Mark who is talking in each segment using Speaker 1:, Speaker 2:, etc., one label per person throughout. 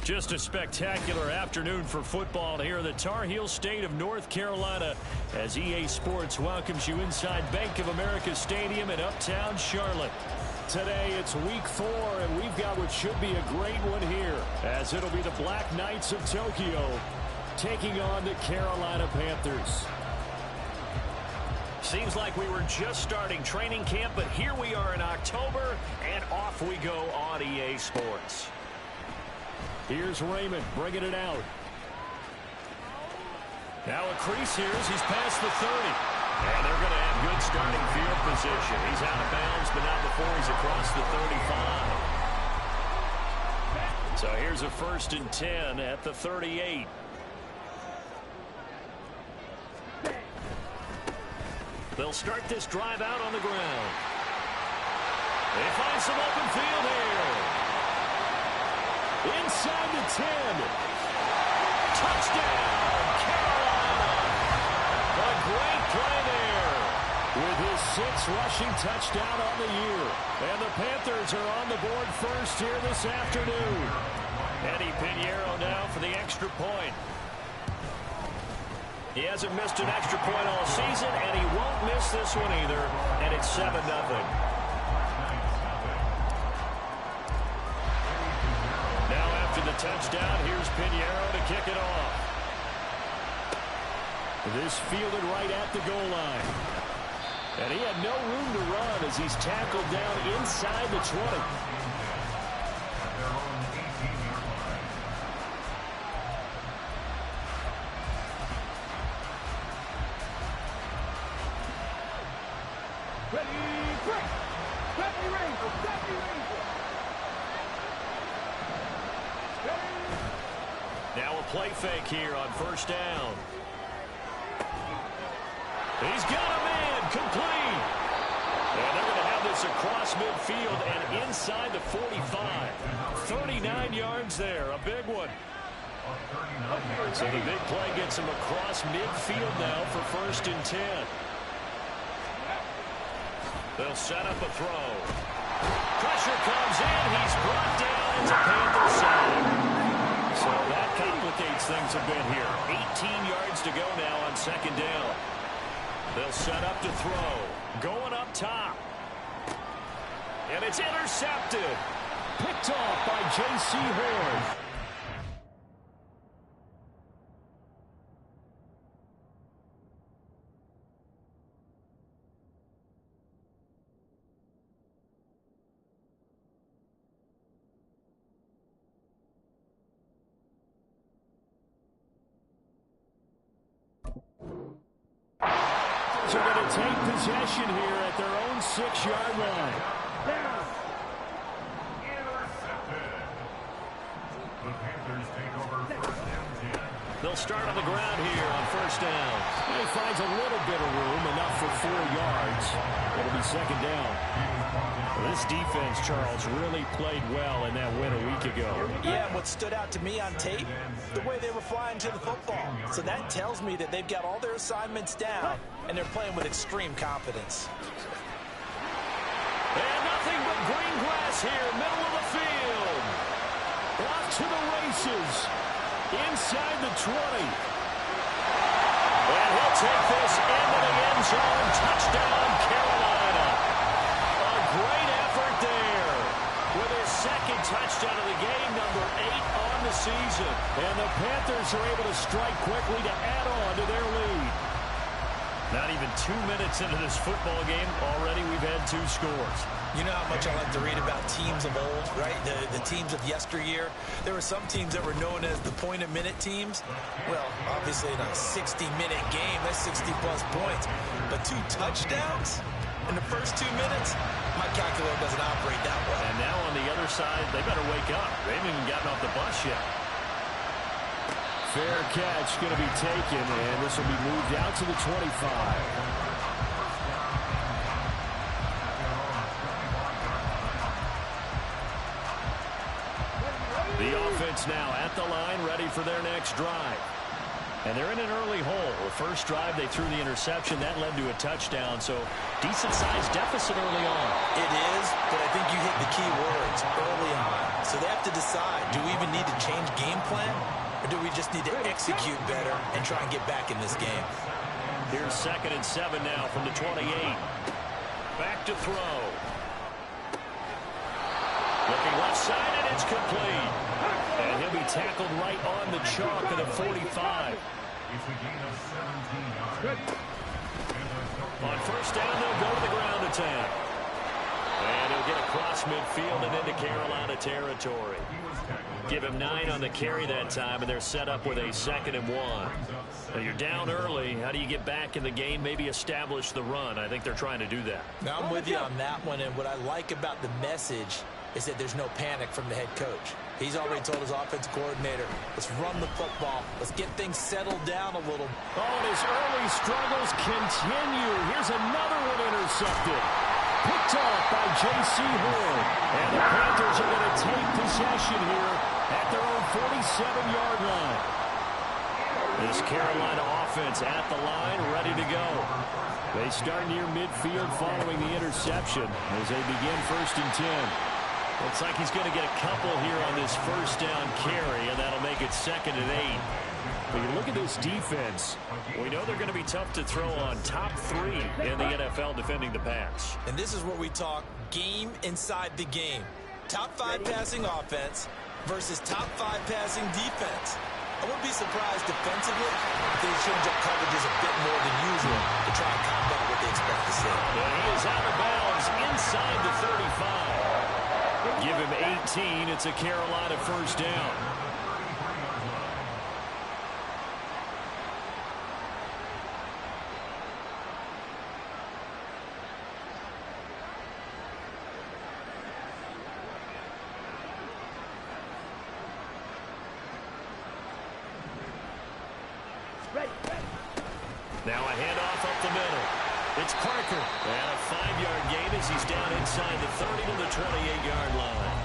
Speaker 1: Just a spectacular afternoon for football here in the Tar Heel state of North Carolina as EA Sports welcomes you inside Bank of America Stadium in uptown Charlotte. Today it's week 4, and we've got what should be a great one here, as it'll be the Black Knights of Tokyo taking on the Carolina Panthers. Seems like we were just starting training camp, but here we are in October, and off we go on EA Sports. Here's Raymond bringing it out. Now a crease here as he's past the 30. And they're going to have good starting field position. He's out of bounds, but not before he's across the 35. So here's a 1st and 10 at the 38. They'll start this drive out on the ground. They find some open field here. Inside the 10. Touchdown, Carolina. A great play there with his 6th rushing touchdown on the year. And the Panthers are on the board first here this afternoon. Eddie Pinheiro now for the extra point. He hasn't missed an extra point all season, and he won't miss this one either. And it's 7-0. The touchdown. Here's Pinheiro to kick it off. This fielded right at the goal line. And he had no room to run as he's tackled down inside the 20. Now a play fake here on 1st down. He's got a man complete. And they're going to have this across midfield and inside the 45. 39 yards there, a big one. So the big play gets him across midfield now for 1st and 10. They'll set up a throw. Pressure comes in. He's brought down to Panthers side. So that complicates things a bit here. 18 yards to go now on 2nd down. They'll set up to throw. Going up top. And it's intercepted. Picked off by J.C. Horn. Are going to take possession here at their own 6-yard line.
Speaker 2: The Panthers take over 1st and 10.
Speaker 1: They'll start on the ground here on 1st down. He finds a little bit of room, enough for 4 yards. It'll be 2nd down. Well, this defense, Charles, really played well in that win a week ago.
Speaker 3: Yeah, and what stood out to me on tape, the way they were flying to the football. So that tells me that they've got all their assignments down, and they're playing with extreme confidence.
Speaker 1: And nothing but green grass here, middle of the field. Off to the races. Inside the 20. And he'll take this into the end zone. Touchdown, Carolina. A great effort there with his 2nd touchdown of the game, number 8 on the season. And the Panthers are able to strike quickly to add on to their lead. Not even 2 minutes into this football game, already we've had 2 scores.
Speaker 3: You know how much I like to read about teams of old, right? The teams of yesteryear. There were some teams that were known as the point-a-minute teams. Well, obviously in a 60-minute game, that's 60-plus points. But 2 touchdowns in the first 2 minutes? My calculator doesn't operate that way.
Speaker 1: And now on the other side, they better wake up. They haven't even gotten off the bus yet. Fair catch going to be taken, and this will be moved out to the 25. The offense now at the line, ready for their next drive. And they're in an early hole. The first drive, they threw the interception. That led to a touchdown, so decent-sized deficit early on.
Speaker 3: It is, but I think you hit the key words early on. So they have to decide, do we even need to change game plan? Or do we just need to execute better and try and get back in this game?
Speaker 1: Here's 2nd and 7 now from the 28. Back to throw. Looking left side, and it's complete. And he'll be tackled right on the chalk of the 45. On first down, they'll go to the ground attack. And he'll get across midfield and into Carolina territory. Give him 9 on the carry that time, and they're set up with a 2nd and 1. Now you're down early. How do you get back in the game, maybe establish the run? I think they're trying to do that.
Speaker 3: Now, I'm with you on that one, and what I like about the message is that there's no panic from the head coach. He's already told his offensive coordinator, let's run the football. Let's get things settled down a little.
Speaker 1: Oh, and his early struggles continue. Here's another one intercepted. Picked off by J.C. Horn. And the Panthers are going to take possession here at their own 47-yard line. This Carolina offense at the line, ready to go. They start near midfield following the interception as they begin 1st and 10. Looks like he's going to get a couple here on this first down carry, and that'll make it 2nd and 8. But you look at this defense, we know they're going to be tough to throw on. Top 3 in the NFL defending the pass.
Speaker 3: And this is where we talk game inside the game. Top 5 passing offense versus top 5 passing defense. I wouldn't be surprised defensively if they change up coverages a bit more than usual to try and combat what they expect to see.
Speaker 1: And he is out of bounds inside the 35. Give him 18. It's a Carolina first down. Now a handoff up the middle. It's Parker. And a 5-yard gain as he's down inside the 30 to the 28-yard line.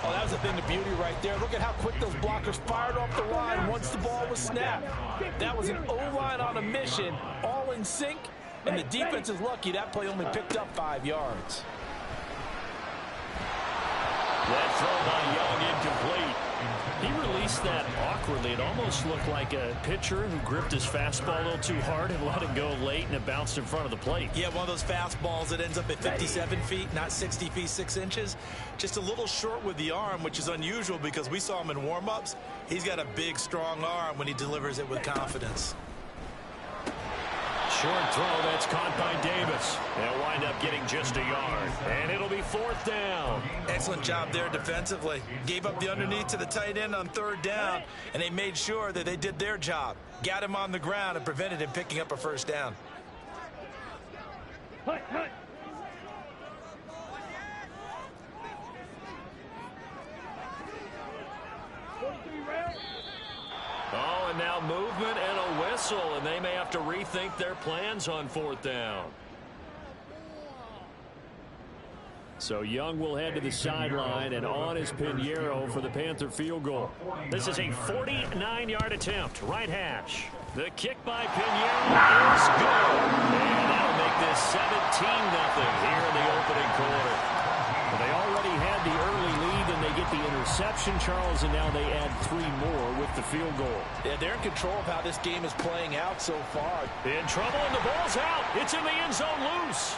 Speaker 4: Oh, that was a thing of beauty right there. Look at how quick those blockers fired off the line once the ball was snapped. That was an O-line on a mission, all in sync, and the defense is lucky that play only picked up 5 yards.
Speaker 1: That throw by Young incomplete. He released that awkwardly. It almost looked like a pitcher who gripped his fastball a little too hard and let it go late, and it bounced in front of the plate.
Speaker 3: Yeah, one of those fastballs that ends up at 57 feet, not 60 feet, 6 inches. Just a little short with the arm, which is unusual because we saw him in warm-ups. He's got a big, strong arm when he delivers it with confidence.
Speaker 1: Short throw, that's caught by Davis. They'll wind up getting just a yard. And it'll be 4th down.
Speaker 3: Excellent job there defensively. Gave up the underneath to the tight end on 3rd down, and they made sure that they did their job. Got him on the ground and prevented him picking up a first down.
Speaker 1: Oh, and now movement and a whistle, and they may have to rethink their plans on 4th down. So Young will head to the sideline, and on is Pinheiro for the Panther field goal. This is a 49-yard attempt, right hash. The kick by Pinheiro is good. And that'll make this 17-0 here in the opening quarter. Well, they already had the early lead, and they get the interception, Charles, and now they add 3 more with the field goal.
Speaker 4: Yeah, they're in control of how this game is playing out so far.
Speaker 1: In trouble, and the ball's out. It's in the end zone loose.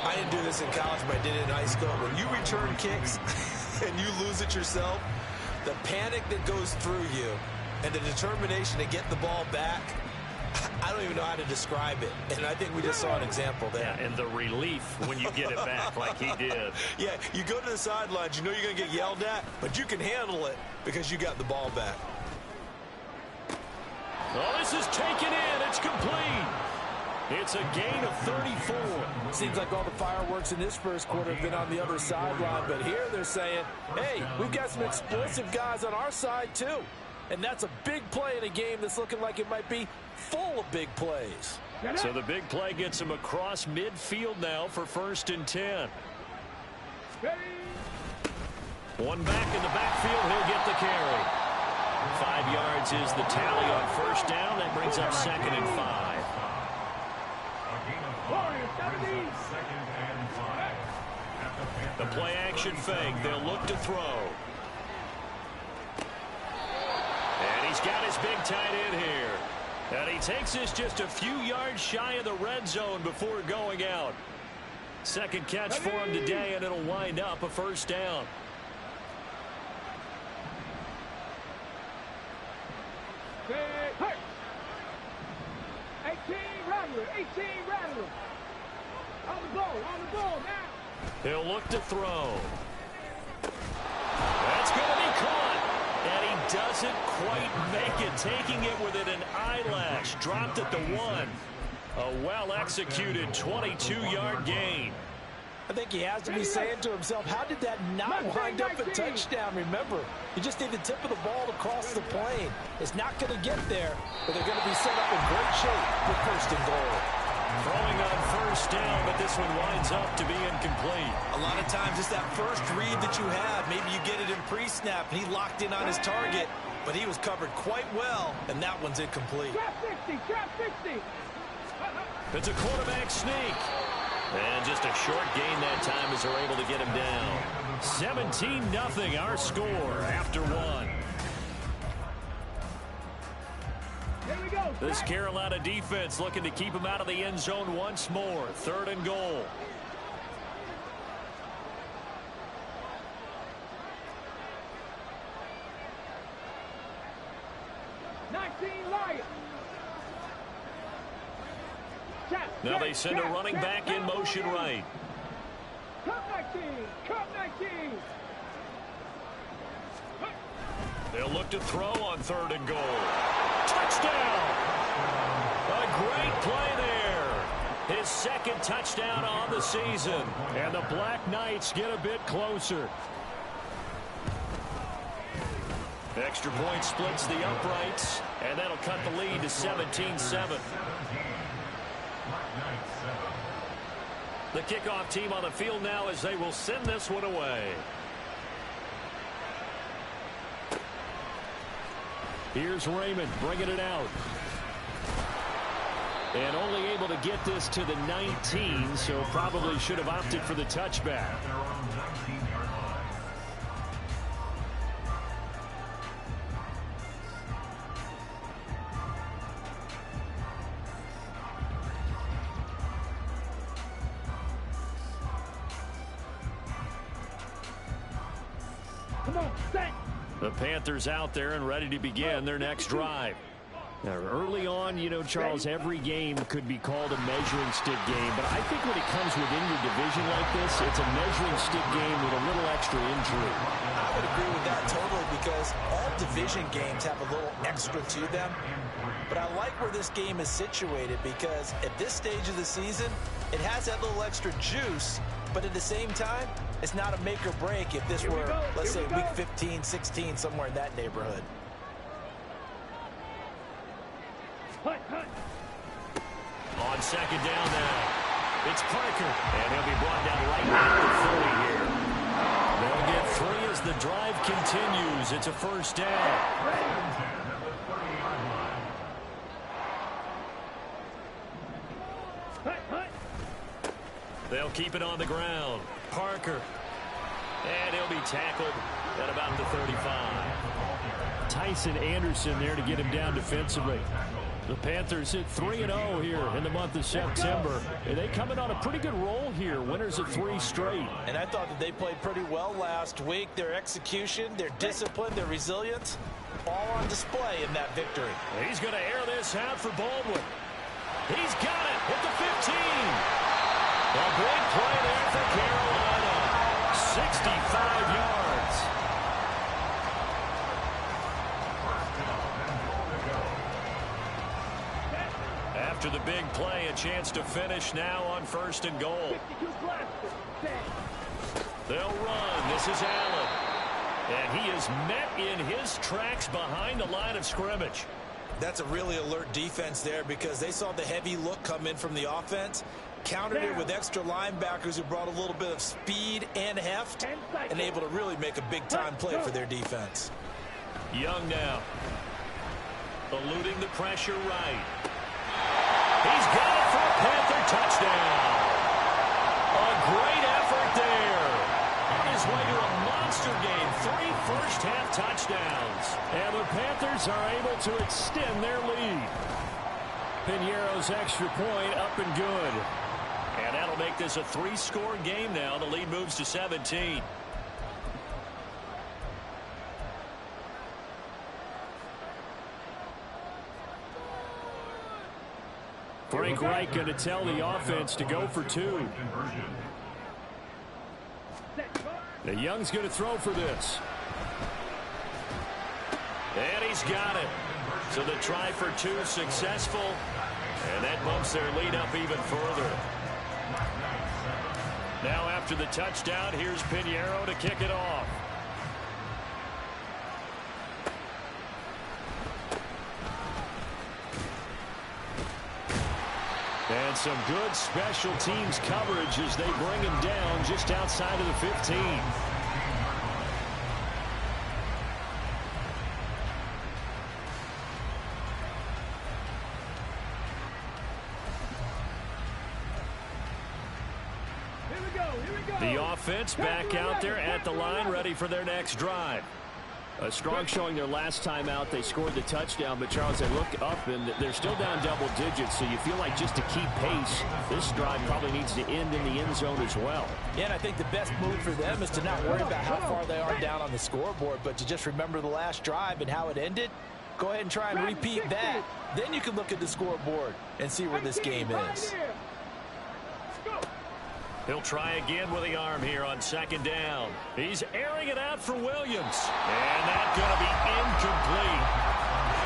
Speaker 3: I didn't do this in college, but I did it in high school. When you return kicks and you lose it yourself, the panic that goes through you and the determination to get the ball back, I don't even know how to describe it. And I think we just saw an example there.
Speaker 1: Yeah, and the relief when you get it back like he did.
Speaker 3: Yeah, you go to the sidelines, you know you're going to get yelled at, but you can handle it because you got the ball back.
Speaker 1: Oh, this is taken in. It's complete. It's a gain of 34.
Speaker 4: Seems like all the fireworks in this first quarter have been on the other sideline, but here they're saying, hey, we've got some explosive guys on our side too. And that's a big play in a game that's looking like it might be full of big plays.
Speaker 1: So the big play gets him across midfield now for 1st and 10. One back in the backfield, he'll get the carry. 5 yards is the tally on first down. That brings up 2nd and 5. The play-action fake. They'll look to throw. And he's got his big tight end here. And he takes this just a few yards shy of the red zone before going out. Second catch for him today, and it'll wind up a first down.
Speaker 5: Hey, 18 Rattler. On the ball now.
Speaker 1: He'll look to throw. That's going to be caught. And he doesn't quite make it, taking it within an eyelash. Dropped at the 1. A well-executed 22-yard gain.
Speaker 4: I think he has to be saying to himself, how did that not wind up a touchdown? Remember, you just need the tip of the ball to cross the plane. It's not going to get there, but they're going to be set up in great shape for first and goal.
Speaker 1: Throwing on first down, but this one winds up to be incomplete.
Speaker 3: A lot of times it's that first read that you have. Maybe you get it in pre-snap, and he locked in on his target, but he was covered quite well, and that one's incomplete.
Speaker 5: Trap 60.
Speaker 1: It's a quarterback sneak. And just a short gain that time as they're able to get him down. 17-0 our score after 1.
Speaker 5: Here we go.
Speaker 1: This Carolina defense looking to keep him out of the end zone once more. 3rd and goal. Now they send a running back in motion right.
Speaker 5: Come 19.
Speaker 1: They'll look to throw on 3rd and goal. Touchdown! A great play there. His 2nd touchdown on the season. And the Black Knights get a bit closer. Extra point splits the uprights. And that'll cut the lead to 17-7. The kickoff team on the field now as they will send this one away. Here's Raymond bringing it out. And only able to get this to the 19, so probably should have opted for the touchback. The Panthers out there and ready to begin their next drive. Now, early on, you know, Charles, every game could be called a measuring stick game, but I think when it comes within your division like this, it's a measuring stick game with a little extra intrigue.
Speaker 3: I would agree with that totally because all division games have a little extra to them. But I like where this game is situated because at this stage of the season, it has that little extra juice, but at the same time, it's not a make or break if this were, let's say, week 15, 16, somewhere in that neighborhood.
Speaker 1: On 2nd down now, it's Parker, and he'll be brought down right at the 30 here. They'll get 3 as the drive continues. It's a first down. They'll keep it on the ground. Parker. And he'll be tackled at about the 35. Tyson Anderson there to get him down defensively. The Panthers hit 3-0 here in the month of September. And they come in on a pretty good roll here. Winners of 3 straight.
Speaker 4: And I thought that they played pretty well last week. Their execution, their discipline, their resilience, all on display in that victory.
Speaker 1: He's going to air this out for Baldwin. He's got it at the 15. A big play there for Carolina. 65 yards. After the big play, a chance to finish now on 1st and goal. They'll run. This is Allen. And he is met in his tracks behind the line of scrimmage.
Speaker 3: That's a really alert defense there because they saw the heavy look come in from the offense, countered it with extra linebackers who brought a little bit of speed and heft, and able to really make a big-time play for their defense.
Speaker 1: Young now. Eluding the pressure right. He's got it for a Panther touchdown. A great touchdowns. And the Panthers are able to extend their lead. Piñeiro's extra point up and good. And that'll make this a 3-score game now. The lead moves to 17. Frank Reich going to tell the offense to go for 2. The Young's going to throw for this. And he's got it. So the try for 2 successful. And that bumps their lead up even further. Now after the touchdown, here's Piñeiro to kick it off. And some good special teams coverage as they bring him down just outside of the 15. The offense back out there at the line, ready for their next drive. A strong showing their last time out. They scored the touchdown, but Charles, they look up and they're still down double digits, so you feel like just to keep pace, this drive probably needs to end in the end zone as well.
Speaker 4: Yeah, and I think the best move for them is to not worry about how far they are down on the scoreboard, but to just remember the last drive and how it ended. Go ahead and try and repeat that. Then you can look at the scoreboard and see where this game is.
Speaker 1: He'll try again with the arm here on 2nd down. He's airing it out for Williams. And that's going to be incomplete.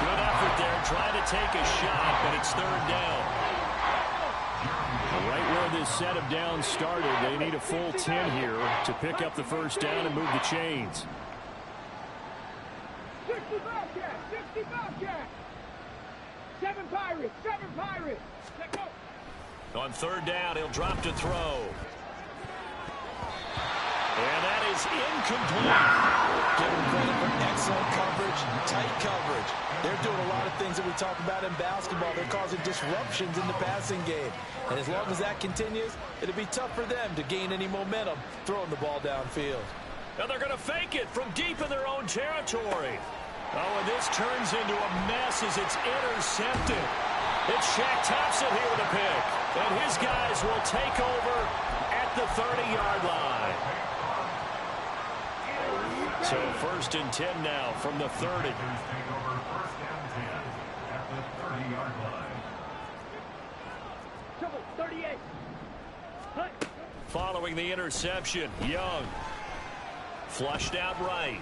Speaker 1: Good effort there, trying to take a shot, but it's 3rd down. Right where this set of downs started, they need a full 10 here to pick up the 1st down and move the chains.
Speaker 5: 60 Bobcats, 60 Bobcats. 7 Pirates, 7 Pirates. Let's go.
Speaker 1: On 3rd down, he'll drop to throw. And that is incomplete.
Speaker 4: Give them credit for excellent coverage, tight coverage. They're doing a lot of things that we talk about in basketball. They're causing disruptions in the passing game. And as long as that continues, it'll be tough for them to gain any momentum throwing the ball downfield.
Speaker 1: Now they're going to fake it from deep in their own territory. Oh, and this turns into a mess as it's intercepted. It's Shaq Thompson here with a pick. And his guys will take over at the 30-yard line. So 1st and 10 now from the 30.
Speaker 2: Take over 1st and 10 at the 30-yard line.
Speaker 5: Trouble, 38. Hut.
Speaker 1: Following the interception, Young flushed out right.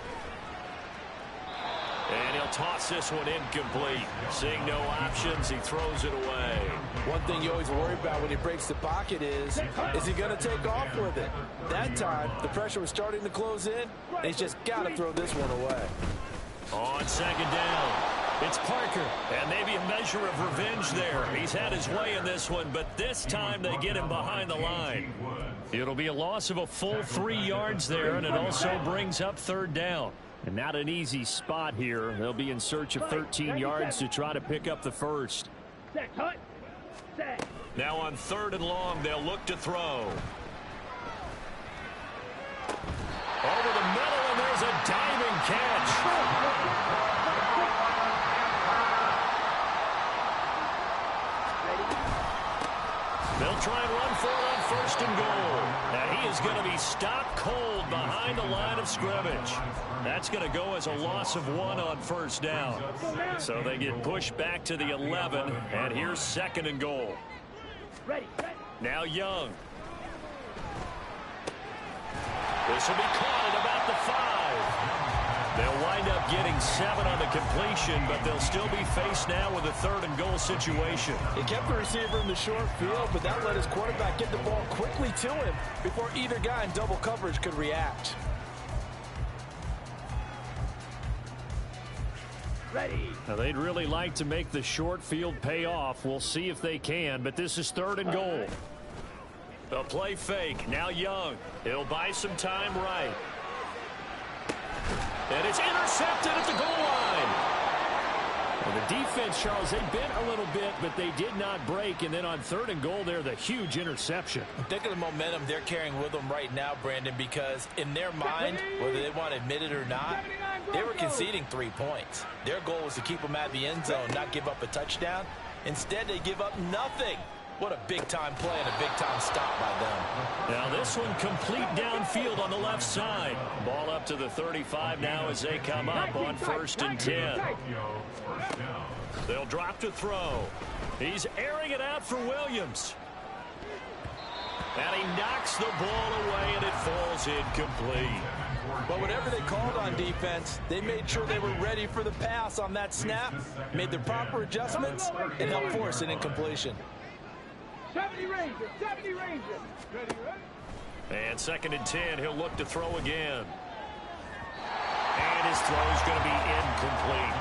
Speaker 1: And he'll toss this one incomplete. Seeing no options, he throws it away.
Speaker 4: One thing you always worry about when he breaks the pocket is he going to take off with it? That time, the pressure was starting to close in, and he's just got to throw this one away.
Speaker 1: On 2nd down, it's Parker. And maybe a measure of revenge there. He's had his way in this one, but this time they get him behind the line. It'll be a loss of a full 3 yards there, and it also brings up 3rd down. And not an easy spot here. They'll be in search of 13 yards to try to pick up the 1st.
Speaker 5: Set, hut. Set.
Speaker 1: Now on 3rd and long, they'll look to throw. Over the middle, and there's a diving catch. They'll try and run for it on 1st and goal. Now he is going to be stopped cold behind the line of scrimmage. That's going to go as a loss of 1 on 1st down. So they get pushed back to the 11, and here's 2nd and goal.
Speaker 5: Ready, ready.
Speaker 1: Now Young. This will be caught at about the 5. They'll wind up getting 7 on the completion, but they'll still be faced now with a 3rd and goal situation.
Speaker 4: He kept the receiver in the short field, but that let his quarterback get the ball quickly to him before either guy in double coverage could react.
Speaker 5: Ready.
Speaker 1: Now they'd really like to make the short field pay off. We'll see if they can, but this is 3rd and goal. The play fake. Now Young. He'll buy some time right. And it's intercepted at the goal line. Well, the defense, Charles, they bent a little bit, but they did not break. And then on 3rd and goal there, the huge interception.
Speaker 3: Think of the momentum they're carrying with them right now, Brandon, because in their mind, whether they want to admit it or not, they were conceding 3 points. Their goal was to keep them out of the end zone, not give up a touchdown. Instead, they give up nothing. What a big-time play and a big-time stop by them.
Speaker 1: Now this one complete downfield on the left side. Ball up to the 35 now as they come up on 1st and 10. They'll drop to throw. He's airing it out for Williams. And he knocks the ball away, and it falls incomplete.
Speaker 3: But whatever they called on defense, they made sure they were ready for the pass on that snap, made the proper adjustments, and helped force an incompletion.
Speaker 5: 70 Rangers, 70 Rangers. Ready, ready.
Speaker 1: And 2nd and 10, he'll look to throw again. And his throw's going to be incomplete.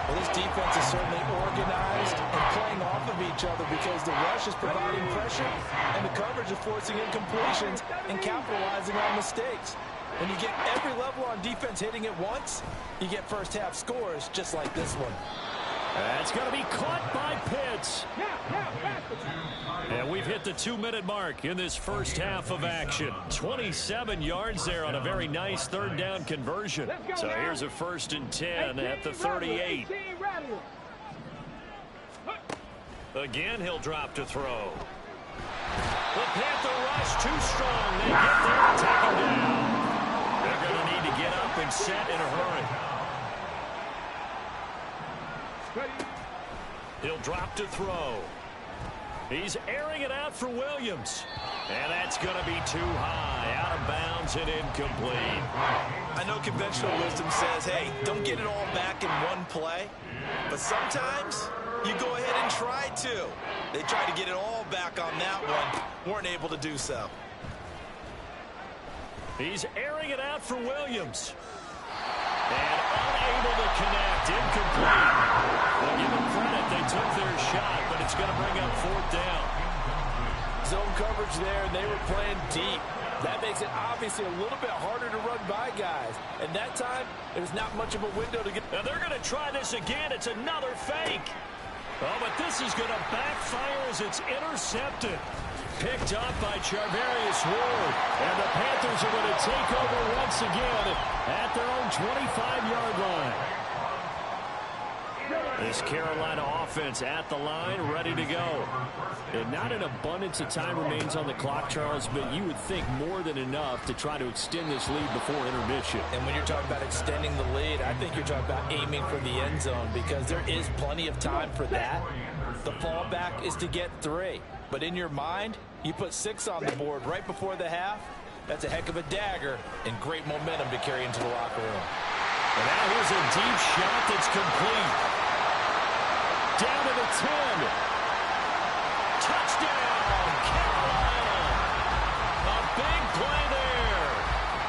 Speaker 3: Well, this defense is certainly organized and playing off of each other because the rush is providing pressure and the coverage is forcing incompletions and capitalizing on mistakes. When you get every level on defense hitting it once, you get first-half scores just like this one.
Speaker 1: That's going to be caught by Pitts. And we've hit the 2-minute mark in this first half of action. 27 yards there on a very nice 3rd down conversion. So here's a 1st and 10 at the 38. Again, he'll drop to throw. The Panther rush too strong. They get there and take him down. They're going to need to get up and set in a hurry. He'll drop to throw. He's airing it out for Williams. And that's going to be too high. Out of bounds and incomplete.
Speaker 3: I know conventional wisdom says, hey, don't get it all back in one play. But sometimes you go ahead and try to. They tried to get it all back on that one. Weren't able to do so.
Speaker 1: He's airing it out for Williams. And unable to connect. Incomplete. We'll give them credit. They took their shot, but it's going to bring up 4th down.
Speaker 4: Zone coverage there, and they were playing deep. That makes it obviously a little bit harder to run by guys. And that time, there was not much of a window to get.
Speaker 1: Now they're going to try this again. It's another fake. Oh, but this is going to backfire as it's intercepted. Picked up by Charvarius Ward. And the Panthers are going to take over once again at their own 25-yard line. This Carolina offense at the line, ready to go. And not an abundance of time remains on the clock, Charles, but you would think more than enough to try to extend this lead before intermission.
Speaker 3: And when you're talking about extending the lead, I think you're talking about aiming for the end zone because there is plenty of time for that. The fallback is to get 3. But in your mind, you put 6 on the board right before the half. That's a heck of a dagger and great momentum to carry into the locker room.
Speaker 1: And now here's a deep shot that's complete. Down to the 10. Touchdown, Carolina. A big play there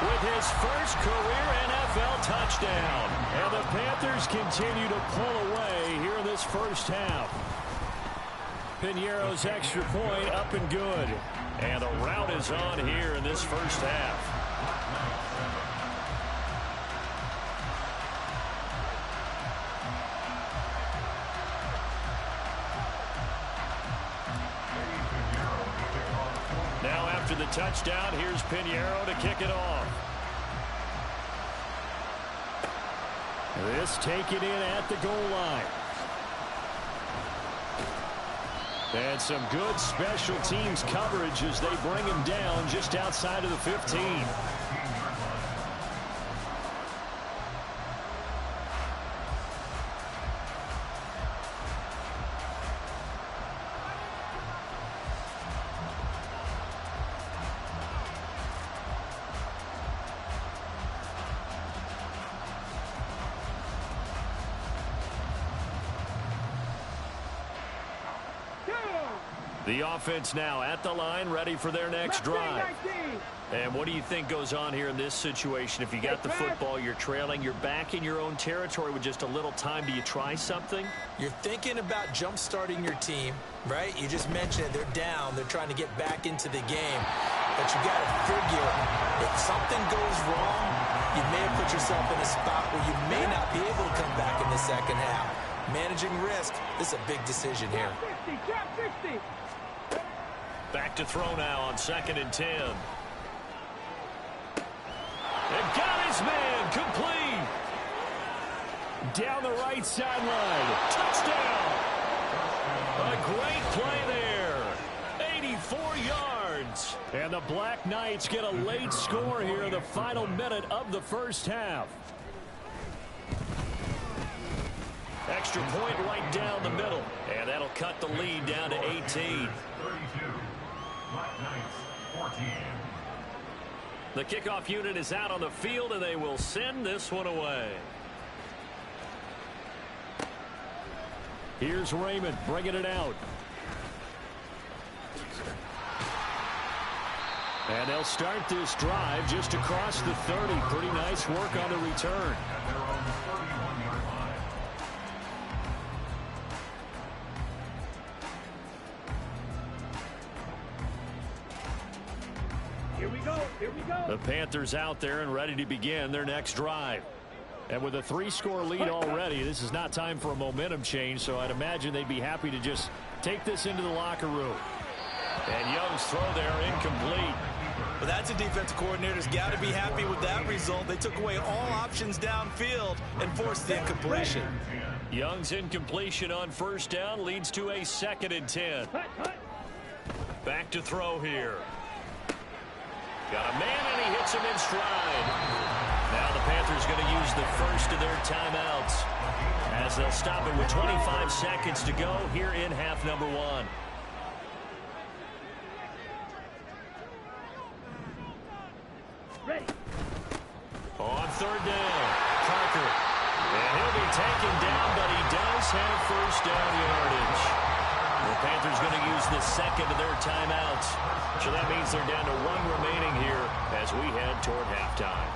Speaker 1: with his first career NFL touchdown. And the Panthers continue to pull away here in this first half. Piñeiro's extra point up and good. And the route is on here in this first half. Now after the touchdown, here's Piñeiro to kick it off. This taken in at the goal line. And some good special teams coverage as they bring him down just outside of the 15. The offense now at the line, ready for their next drive. And what do you think goes on here in this situation? If you got the football, you're trailing, you're back in your own territory with just a little time. Do you try something?
Speaker 3: You're thinking about jump-starting your team, right? You just mentioned it. They're down. They're trying to get back into the game. But you got to figure if something goes wrong, you may have put yourself in a spot where you may not be able to come back in the second half. Managing risk. This is a big decision here.
Speaker 5: Drop 60.
Speaker 1: Back to throw now on 2nd and 10. And got his man complete. Down the right sideline. Touchdown. A great play there. 84 yards. And the Black Knights get a late score here in the final minute of the first half. Extra point right down the middle. And that'll cut the lead down to 18.
Speaker 2: 32. Black Knights 14.
Speaker 1: The kickoff unit is out on the field, and they will send this one away. Here's Raymond bringing it out. And they'll start this drive just across the 30. Pretty nice work on the return.
Speaker 2: At their own 31-yard line.
Speaker 5: Here we go. Here we go.
Speaker 1: The Panthers out there and ready to begin their next drive. And with a 3-score lead already, this is not time for a momentum change, so I'd imagine they'd be happy to just take this into the locker room. And Young's throw there incomplete.
Speaker 3: Well, that's a defensive coordinator's got to be happy with that result. They took away all options downfield and forced the incompletion.
Speaker 1: Young's incompletion on first down leads to a 2nd and 10. Back to throw here. Got a man, and he hits him in stride. Now the Panthers going to use the first of their timeouts as they'll stop it with 25 seconds to go here in half number 1.
Speaker 5: Ready.
Speaker 1: On 3rd down, Parker. And he'll be taken down, but he does have first down yardage. The Panthers going to use the second of their timeouts. So that means they're down to 1 remaining here as we head toward halftime.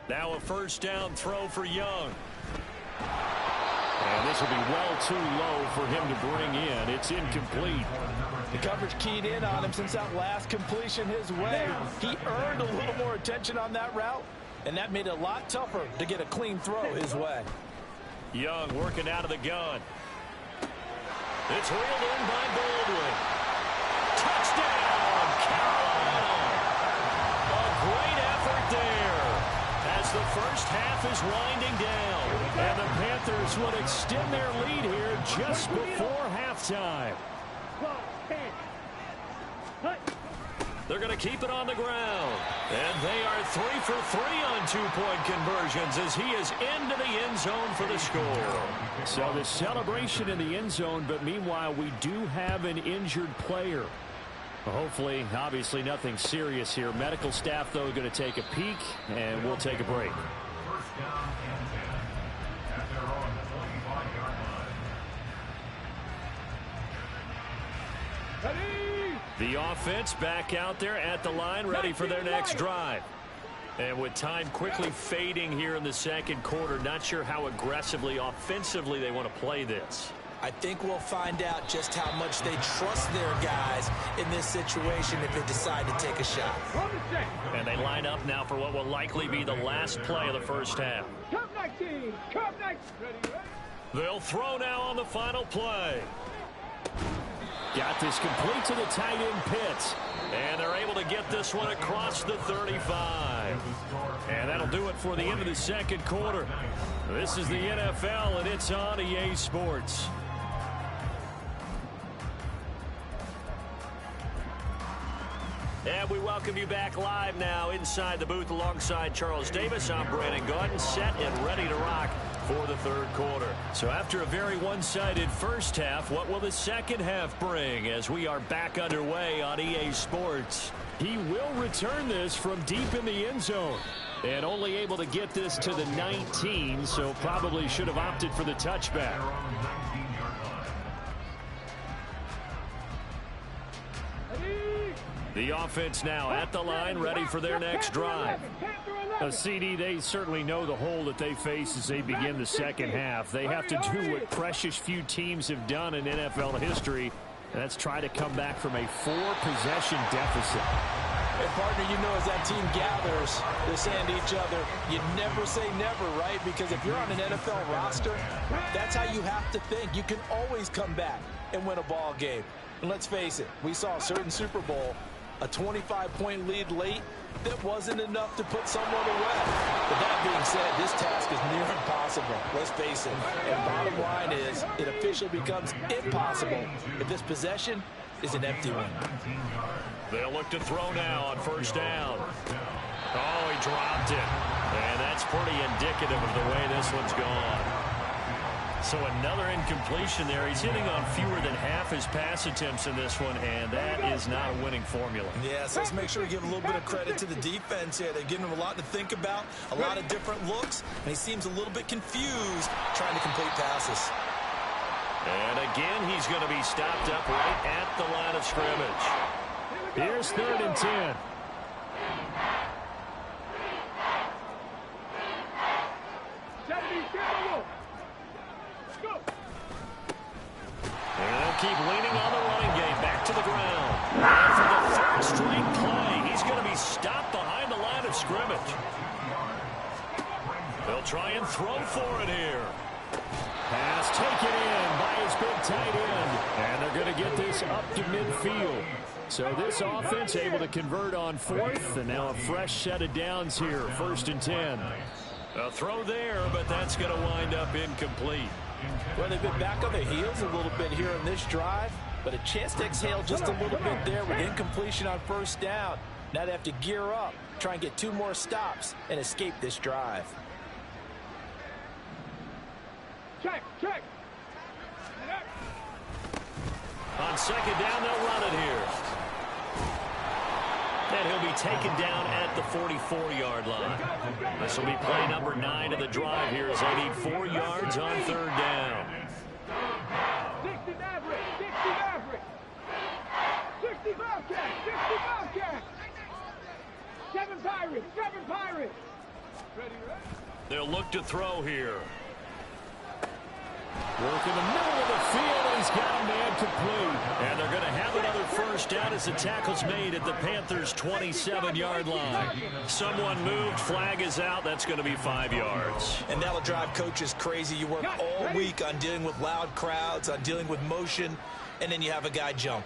Speaker 1: Now a first down throw for Young. And this will be well too low for him to bring in. It's incomplete.
Speaker 4: The coverage keyed in on him since that last completion his way. He earned a little more attention on that route, and that made it a lot tougher to get a clean throw his way.
Speaker 1: Young working out of the gun. It's reeled in by Baldwin. Touchdown, Carolina. A great effort there as the first half is winding down. And the Panthers would extend their lead here just before halftime. They're going to keep it on the ground. And they are 3 for 3 on 2-point conversions as he is into the end zone for the score. So the celebration in the end zone, but meanwhile we do have an injured player. Hopefully, obviously nothing serious here. Medical staff, though, going to take a peek, and we'll take a break.
Speaker 2: First down and 10 at their own 25-yard line.
Speaker 5: Ready.
Speaker 1: The offense back out there at the line, ready for their next drive. And with time quickly fading here in the second quarter, not sure how aggressively, offensively they want to play this.
Speaker 3: I think we'll find out just how much they trust their guys in this situation if they decide to take a shot.
Speaker 1: And they line up now for what will likely be the last play of the first half.
Speaker 5: Cup 19. Cup 19. Ready.
Speaker 1: They'll throw now on the final play. Got this complete to the tight end Pitts. And they're able to get this one across the 35. And that'll do it for the end of the second quarter. This is the NFL, and it's on EA Sports. And we welcome you back live now inside the booth alongside Charles Davis. I'm Brandon Gaudin, set and ready to rock for the third quarter. So after a very one-sided first half, what will the second half bring as we are back underway on EA Sports? He will return this from deep in the end zone and only able to get this to the 19, so probably should have opted for the touchback. The offense now at the line, ready for their next drive. CD, they certainly know the hole that they face as they begin the second half. They have to do what precious few teams have done in NFL history. That's try to come back from a 4-possession deficit.
Speaker 4: And, partner, you know as that team gathers, they're saying to each other, you never say never, right? Because if you're on an NFL roster, that's how you have to think. You can always come back and win a ball game. And let's face it, we saw a certain Super Bowl, a 25-point lead late, that wasn't enough to put someone away. But that being said, this task is near impossible. Let's face it. And bottom line is, it officially becomes impossible if this possession is an empty one.
Speaker 1: They'll look to throw now on first down. Oh, he dropped it. And that's pretty indicative of the way this one's gone. So another incompletion there. He's hitting on fewer than half his pass attempts in this one, and that is not a winning formula.
Speaker 3: Yes, let's make sure we give a little bit of credit to the defense here. They're giving him a lot to think about, a lot of different looks, and he seems a little bit confused trying to complete passes.
Speaker 1: And again, he's going to be stopped up right at the line of scrimmage. Here's 3rd and 10. And they'll keep leaning on the running game. Back to the ground. And for the 3rd straight play, he's going to be stopped behind the line of scrimmage. They'll try and throw for it here. Pass taken in by his big tight end. And they're going to get this up to midfield. So this offense able to convert on 4th. And now a fresh set of downs here. 1st and 10. A throw there, but that's going to wind up incomplete.
Speaker 4: Well, they've been back on their heels a little bit here in this drive, but a chance to exhale just a little bit there with incompletion on first down. Now they have to gear up, try and get 2 more stops, and escape this drive.
Speaker 5: Check.
Speaker 1: On 2nd down, they'll run it here. And he'll be taken down at the 44-yard line. This will be play number 9 of the drive here as they need 4 yards on 3rd down.
Speaker 5: 60 Maverick. 60 Bobcat. 7 Pirates. Ready.
Speaker 1: They'll look to throw here. Work in the middle of the field, and he's got a man complete. And they're going to have another first down as the tackle's made at the Panthers' 27-yard line. Someone moved, flag is out. That's going to be 5 yards.
Speaker 3: And that'll drive coaches crazy. You work all week on dealing with loud crowds, on dealing with motion, and then you have a guy jump.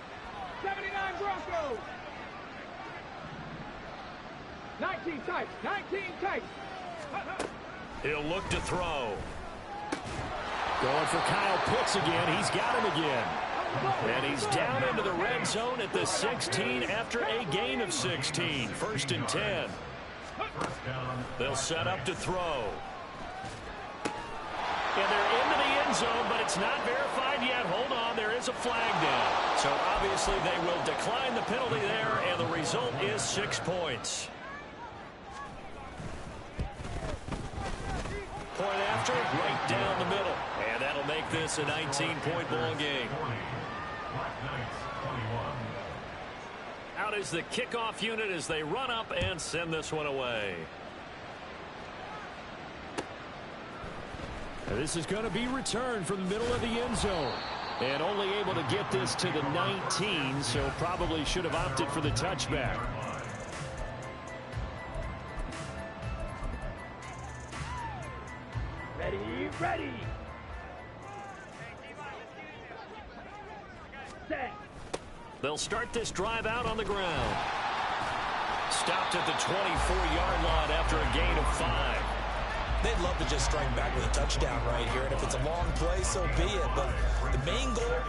Speaker 5: 79 Broncos. 19 tight.
Speaker 1: He'll look to throw. Going for Kyle Pitts again. He's got him again. And he's down into the red zone at the 16 after a gain of 16. 1st and 10. They'll set up to throw. And they're into the end zone, but it's not verified yet. Hold on, there is a flag down. So obviously they will decline the penalty there, and the result is 6 points. Point after, right down the middle. And that'll make this a 19-point ball game. Out is the kickoff unit as they run up and send this one away. This is going to be returned from the middle of the end zone. And only able to get this to the 19, so probably should have opted for the touchback.
Speaker 5: Ready. Set.
Speaker 1: They'll start this drive out on the ground. Stopped at the 24-yard line after a gain of 5.
Speaker 3: They'd love to just strike back with a touchdown right here, and if it's a long play, so be it. But the main goal,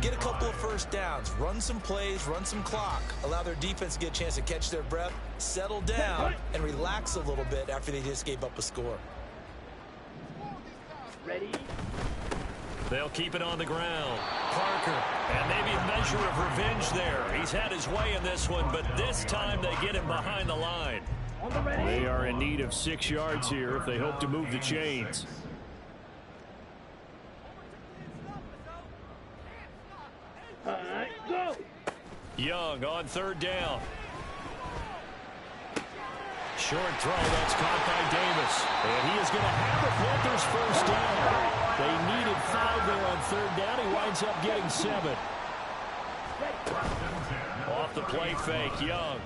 Speaker 3: get a couple of first downs, run some plays, run some clock, allow their defense to get a chance to catch their breath, settle down, and relax a little bit after they just gave up a score.
Speaker 5: Ready.
Speaker 1: They'll keep it on the ground. Parker, and maybe a measure of revenge there. He's had his way in this one, but this time they get him behind the line. They are in need of 6 yards here if they hope to move the chains.
Speaker 5: Go.
Speaker 1: Young on 3rd down. Short throw, that's caught by Davis. And he is going to have the Panthers first down. They needed 5 there on third down. He winds up getting 7. Off the play fake, Young.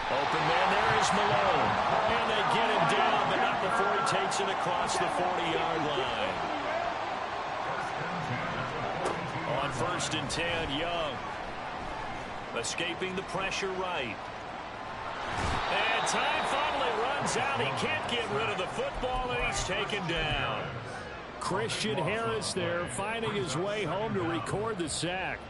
Speaker 1: Open man, there is Malone. And they get him down, but not before he takes it across the 40-yard line. On 1st and 10, Young. Escaping the pressure right. And time finally runs out. He can't get rid of the football, and he's taken down. Christian Harris there finding his way home to record the sack.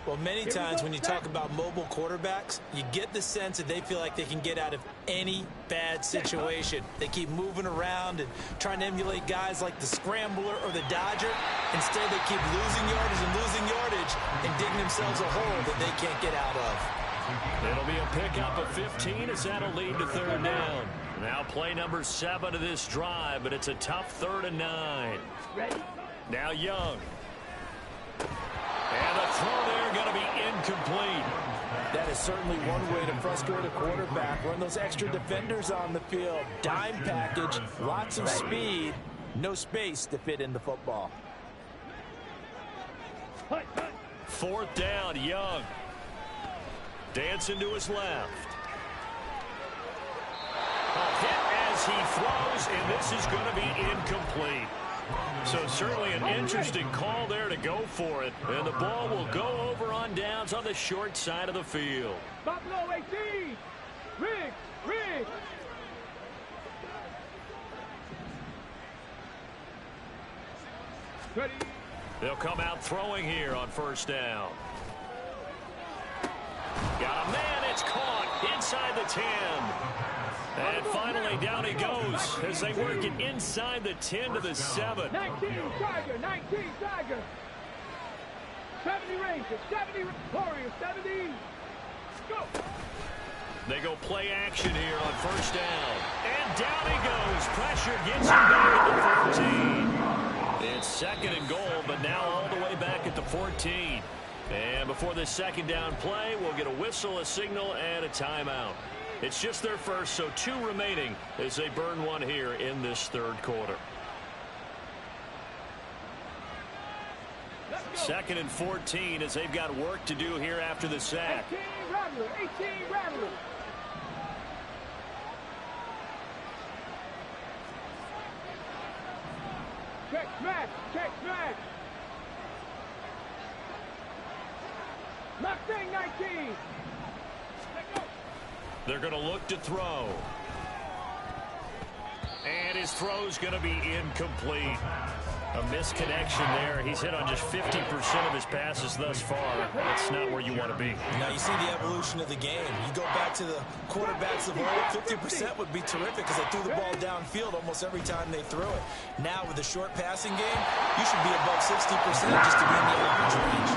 Speaker 3: Well, many times when you talk about mobile quarterbacks, you get the sense that they feel like they can get out of any bad situation. They keep moving around and trying to emulate guys like the Scrambler or the Dodger. Instead, they keep losing yardage and digging themselves a hole that they can't get out of.
Speaker 1: It'll be a pickup of 15 as that'll lead to third down. Now play number 7 of this drive, but it's a tough 3rd and 9. Now Young. And the throw there going to be incomplete.
Speaker 4: That is certainly one way to frustrate a quarterback. Run those extra defenders on the field. Dime package, lots of speed, no space to fit in the football.
Speaker 1: 4th down, Young. Dancing to his left. A hit as he throws, and this is going to be incomplete. So certainly an interesting call there to go for it. And the ball will go over on downs on the short side of the field.
Speaker 5: Buffalo 18. Riggs. Ready.
Speaker 1: They'll come out throwing here on 1st down. Got a man, it's caught inside the 10. And finally down he goes as they work it inside the 10 to the 7.
Speaker 5: 19 Tiger. 70 Rangers, 70 Warriors, 70. Go.
Speaker 1: They go play action here on 1st down. And down he goes. Pressure gets him back at the 14. It's 2nd and goal, but now all the way back at the 14. And before this 2nd down play, we'll get a whistle, a signal, and a timeout. It's just their first, so 2 remaining as they burn one here in this 3rd quarter. 2nd and 14 as they've got work to do here after the sack.
Speaker 5: 18 Rattler. Check smash. Mustang 19.
Speaker 1: They're going to look to throw. And his throw's going to be incomplete. A misconnection there. He's hit on just 50% of his passes thus far. That's not where you want to be.
Speaker 3: Now you see the evolution of the game. You go back to the quarterbacks of old, 50% would be terrific because they threw the ball downfield almost every time they threw it. Now with the short passing game, you should be above 60% just to be in the average range.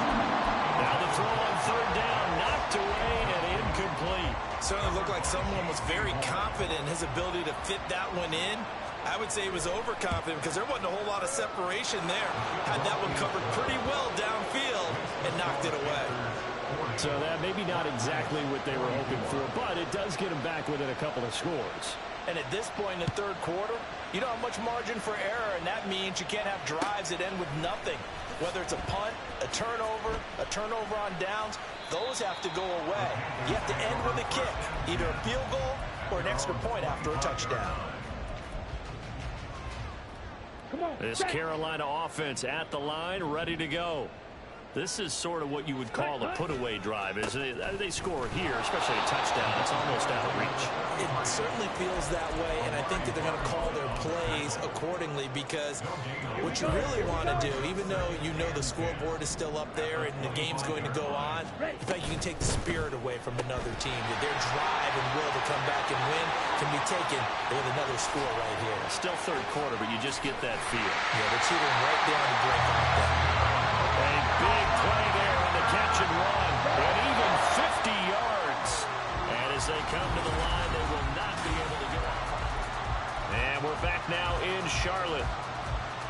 Speaker 1: Now the throw on 3rd down, knocked away and incomplete.
Speaker 3: Certainly looked like someone was very confident in his ability to fit that one in. I would say he was overconfident because there wasn't a whole lot of separation there. Had that one covered pretty well downfield and knocked it away.
Speaker 1: So that maybe not exactly what they were hoping for, but it does get them back within a couple of scores.
Speaker 4: And at this point in the 3rd quarter, you don't have much margin for error, and that means you can't have drives that end with nothing. Whether it's a punt, a turnover on downs, those have to go away. You have to end with a kick, either a field goal or an extra point after a touchdown.
Speaker 1: This Carolina offense at the line, ready to go. This is sort of what you would call a put-away drive. As they score here, especially a touchdown, it's almost out of reach.
Speaker 3: It certainly feels that way, and I think that they're going to call their plays accordingly because what you really want to do, even though you know the scoreboard is still up there and the game's going to go on, in fact, you can take the spirit away from another team. That their drive and will to come back and win can be taken with another score right here.
Speaker 1: Still 3rd quarter, but you just get that feel.
Speaker 3: Yeah, they're cheating right down to break off that.
Speaker 1: A big play there on the catch and run, and even 50 yards. And as they come to the line, they will not be able to go. And we're back now in Charlotte.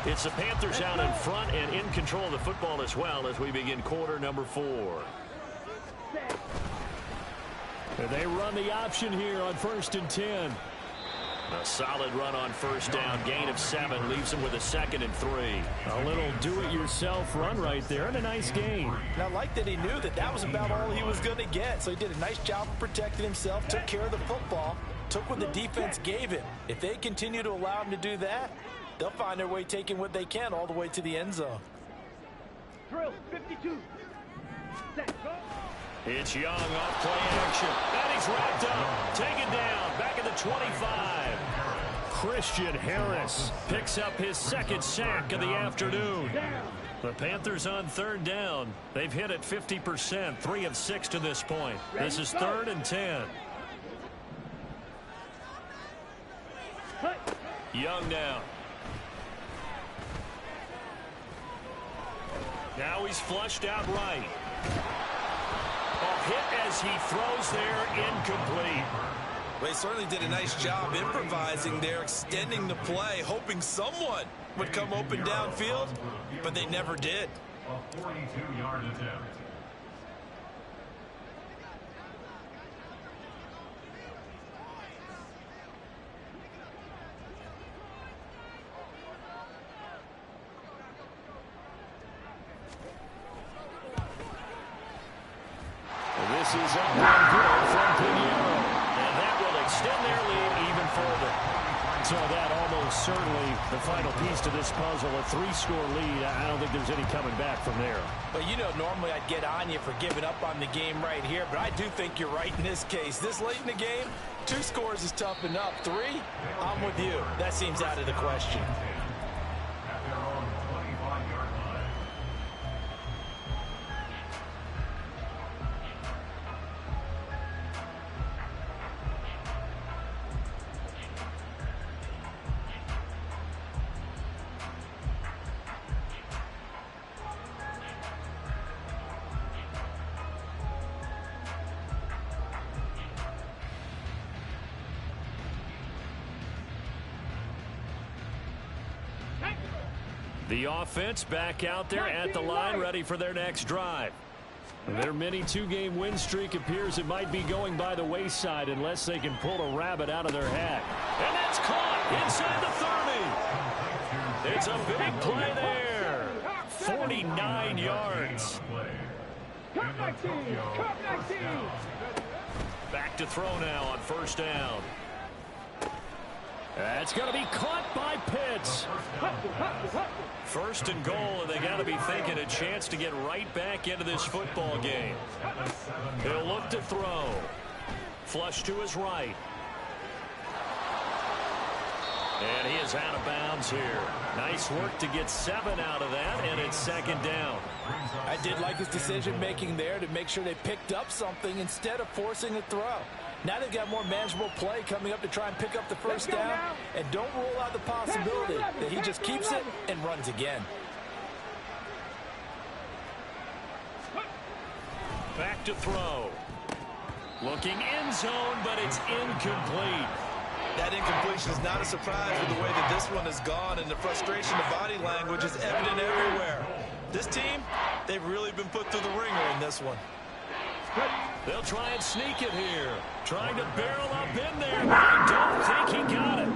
Speaker 1: It's the Panthers out in front and in control of the football as well as we begin quarter number 4. They run the option here on 1st and 10. A solid run on 1st down. Gain of 7 leaves him with a 2nd and 3. A little do-it-yourself run right there and a nice gain.
Speaker 4: And I like that he knew that that was about all he was going to get. So he did a nice job of protecting himself, took care of the football, took what the defense gave him. If they continue to allow him to do that, they'll find their way taking what they can all the way to the end zone.
Speaker 5: Drill 52. Set, go.
Speaker 1: It's Young off play action. And he's wrapped up. Taken down. Back at the 25. Christian Harris picks up his 2nd sack of the afternoon. The Panthers on 3rd down. They've hit it 50%. 3 of 6 to this point. This is 3rd and 10. Young down. Now he's flushed out right. A hit as he throws there, incomplete.
Speaker 3: Well, he certainly did a nice job improvising there, extending the play, hoping someone would come open downfield, but they never did.
Speaker 2: A 42-yard attempt.
Speaker 1: This is up and good from Pinheiro. And that will extend their lead even further. So that almost certainly the final piece to this puzzle. A 3-score lead. I don't think there's any coming back from there.
Speaker 4: But you know, normally I'd get on you for giving up on the game right here, but I do think you're right in this case. This late in the game, 2 scores is tough enough. 3, I'm with you. That seems out of the question.
Speaker 2: At their own 25-yard line.
Speaker 1: The offense back out there at the line, ready for their next drive. Their mini 2-game win streak appears it might be going by the wayside unless they can pull a rabbit out of their hat. And that's caught inside the 30. It's a big play there. 49 yards.
Speaker 5: Cut 19. Cut 19.
Speaker 1: Back to throw now on 1st down. That's going to be caught by Pitts. 1st and goal, and they got to be thinking a chance to get right back into this football game. He'll look to throw. Flush to his right. And he is out of bounds here. Nice work to get 7 out of that, and it's 2nd down.
Speaker 4: I did like his decision-making there to make sure they picked up something instead of forcing a throw. Now they've got more manageable play coming up to try and pick up the 1st down, and don't rule out the possibility that he just keeps it and runs again.
Speaker 1: Back to throw. Looking end zone, but it's incomplete.
Speaker 3: That incompletion is not a surprise with the way that this one has gone, and the frustration of body language is evident everywhere. This team, they've really been put through the ringer in this one.
Speaker 1: They'll try and sneak it here. Trying to barrel up in there, but I don't think he got it.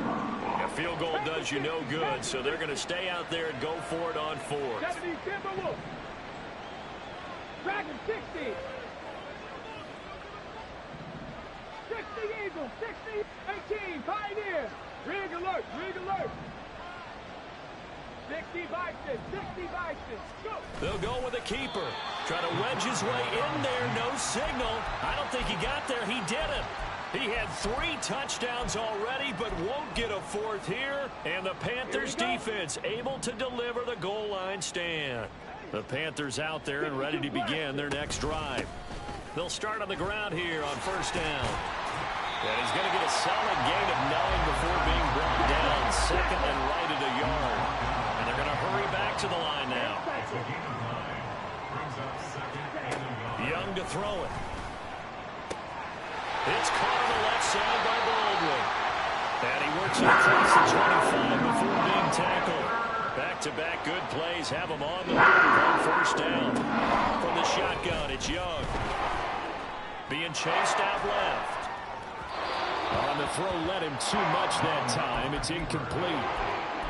Speaker 1: A field goal does you no good, so they're going to stay out there and go for it on 4th.
Speaker 5: 70 Timberwolves. Dragon 60. 60 Eagles. 60. 18 Pioneer. Rig alert. Rig alert. 60 Bison. 60 Bison. Go.
Speaker 1: They'll go with a keeper. Try to wedge his way in there. No signal. I don't think he got there. He didn't. He had 3 touchdowns already, but won't get a 4th here. And the Panthers defense able to deliver the goal line stand. The Panthers out there and ready to begin their next drive. They'll start on the ground here on 1st down. And he's going to get a solid gain of 9 before being brought down. 2nd and right at a yard. And they're going to hurry back to the line now. Young to throw it. It's caught on the left side by Baldwin. And he works it across the 25 before being tackled. Back-to-back good plays have him on the move on 1st down. From the shotgun, it's Young. Being chased out left. On the throw, led him too much that time. It's incomplete.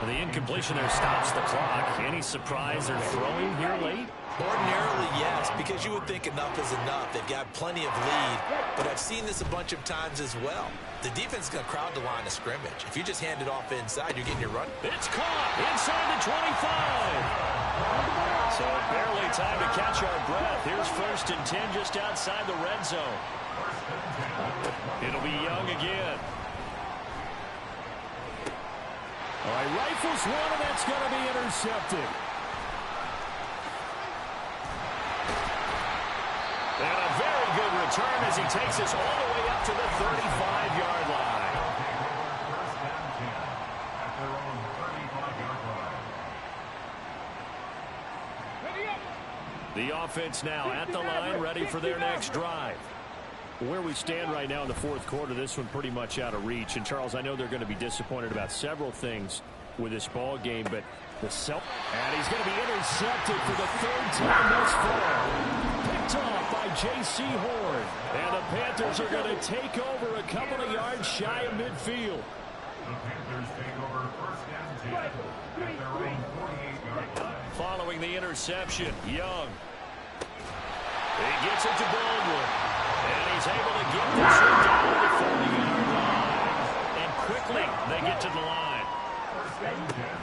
Speaker 1: The incompletion there stops the clock. Any surprise they're throwing here late?
Speaker 3: Ordinarily, yes, because you would think enough is enough. They've got plenty of lead, but I've seen this a bunch of times as well. The defense is going to crowd the line of scrimmage. If you just hand it off inside, you're getting your run.
Speaker 1: It's caught inside the 25. So barely time to catch our breath. Here's 1st and 10 just outside the red zone. It'll be Young again. All right, rifles one, and that's going to be intercepted. And a very good return as he takes us all the way up to the 35-yard line.
Speaker 2: At their own 35-yard line.
Speaker 1: The offense now at the line, ready for their next drive. Where we stand right now in the 4th quarter, this one pretty much out of reach. And, Charles, I know they're going to be disappointed about several things with this ball game, but and he's going to be intercepted for the 3rd time this fall. Picked off by J.C. Horn. And the Panthers are going to take over a couple of yards shy of midfield.
Speaker 2: The Panthers take over 1st and 10 at their own 48-yard line.
Speaker 1: Following the interception, Young. He gets it to Baldwin. And he's able to get this one down to the 40-yard line. And quickly, they get to the line.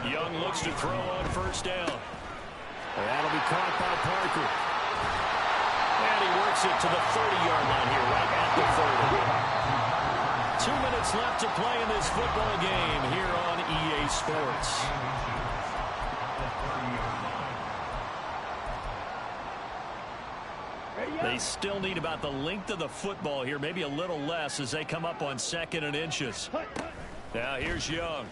Speaker 1: Young looks to throw on 1st down. That'll be caught by Parker. And he works it to the 30-yard line here, right at the 30. 2 minutes left to play in this football game here on EA Sports. They still need about the length of the football here, maybe a little less as they come up on 2nd and inches. Now here's Young.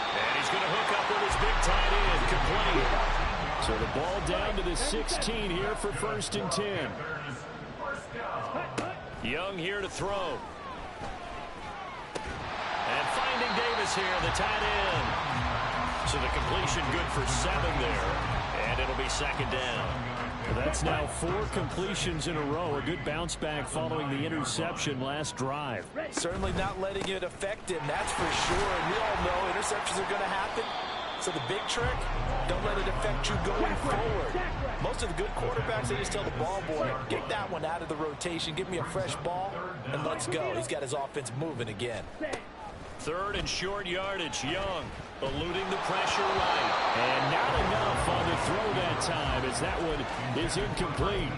Speaker 1: And he's going to hook up with his big tight end, complete. So the ball down to the 16 here for 1st and 10. Young here to throw. And finding Davis here, the tight end. So the completion good for 7 there. And it'll be 2nd down. That's now 4 completions in a row. A good bounce back following the interception last drive.
Speaker 4: Certainly not letting it affect him, that's for sure. And we all know interceptions are going to happen. So the big trick, don't let it affect you going forward. Most of the good quarterbacks, they just tell the ball boy, get that one out of the rotation, give me a fresh ball, and let's go. He's got his offense moving again.
Speaker 1: 3rd and short yardage. Young eluding the pressure right. And not enough on the throw that time as that one is incomplete.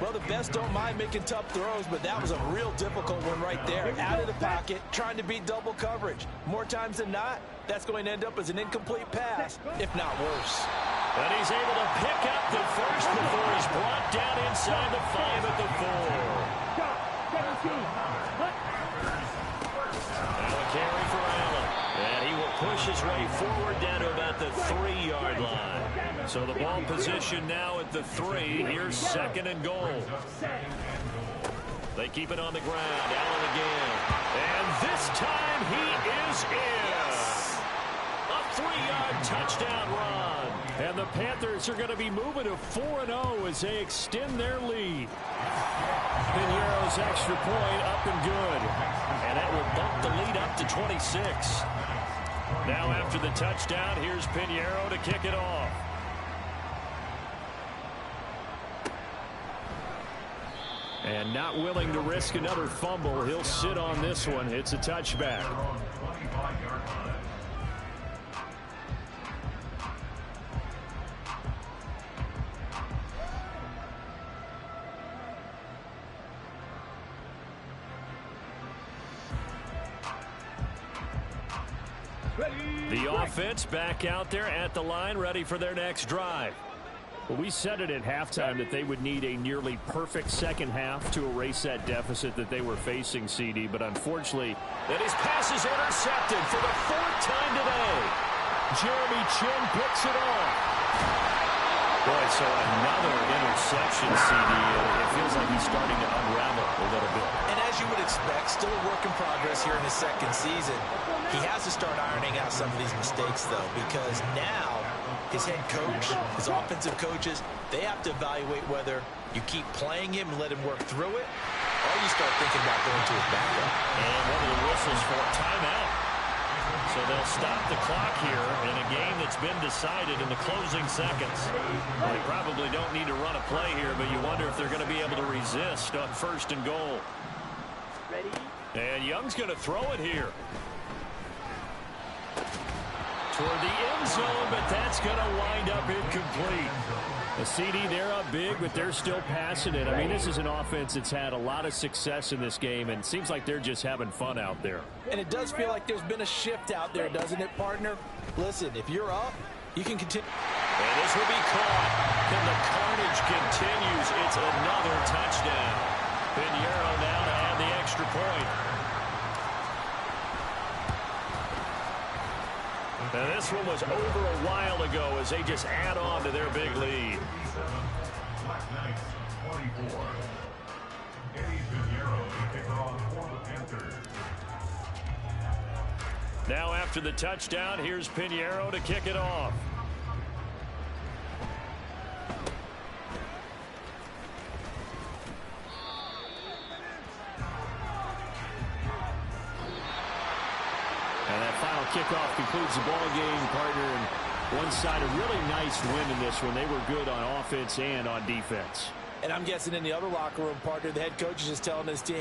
Speaker 4: Well, the best don't mind making tough throws, but that was a real difficult one right there. Out of the pocket, trying to beat double coverage. More times than not, that's going to end up as an incomplete pass, if not worse.
Speaker 1: And he's able to pick up the first before he's brought down inside the 5 at the 4. Now a carry for Allen. And he will push his way forward down to about the 3-yard line. So the ball position now at the 3. Here's 2nd and goal. They keep it on the ground. Allen again. And this time he is in. A 3-yard touchdown run. And the Panthers are going to be moving to 4-0 as they extend their lead. Pinheiro's extra point up and good. And that will bump the lead up to 26. Now after the touchdown, here's Pinheiro to kick it off. And not willing to risk another fumble. He'll sit on this one. It's a touchback. The offense back out there at the line, ready for their next drive. Well, we said it at halftime that they would need a nearly perfect second half to erase that deficit that they were facing, CD. But unfortunately, that his pass is intercepted for the 4th time today. Jeremy Chin picks it off. Boy, so another interception, CD. It feels like he's starting to unravel a little bit.
Speaker 3: And as you would expect, still a work in progress here in his 2nd season. He has to start ironing out some of these mistakes, though, because now his head coach, his offensive coaches, they have to evaluate whether you keep playing him and let him work through it, or you start thinking about going to his backup.
Speaker 1: And one of the whistles for a timeout. So they'll stop the clock here in a game that's been decided in the closing seconds. They probably don't need to run a play here, but you wonder if they're going to be able to resist on 1st and goal.
Speaker 5: Ready?
Speaker 1: And Young's going to throw it here. Toward the end zone, but that's going to wind up incomplete. The CD, they're up big, but they're still passing it. I mean, this is an offense that's had a lot of success in this game, and it seems like they're just having fun out there.
Speaker 4: And it does feel like there's been a shift out there, doesn't it, partner? Listen, if you're up, you can continue.
Speaker 1: And this will be caught. And the carnage continues. It's another touchdown. Pinheiro now to add the extra point. And this one was over a while ago as they just add on to their big lead.
Speaker 2: Black Knights 24. Eddie Pinheiro to kick off for the Panthers.
Speaker 1: Now after the touchdown, here's Pinheiro to kick it off. And that final kickoff concludes the ball game, partner. And one side, a really nice win in this one. They were good on offense and on defense.
Speaker 4: And I'm guessing in the other locker room, partner, the head coach is just telling his team,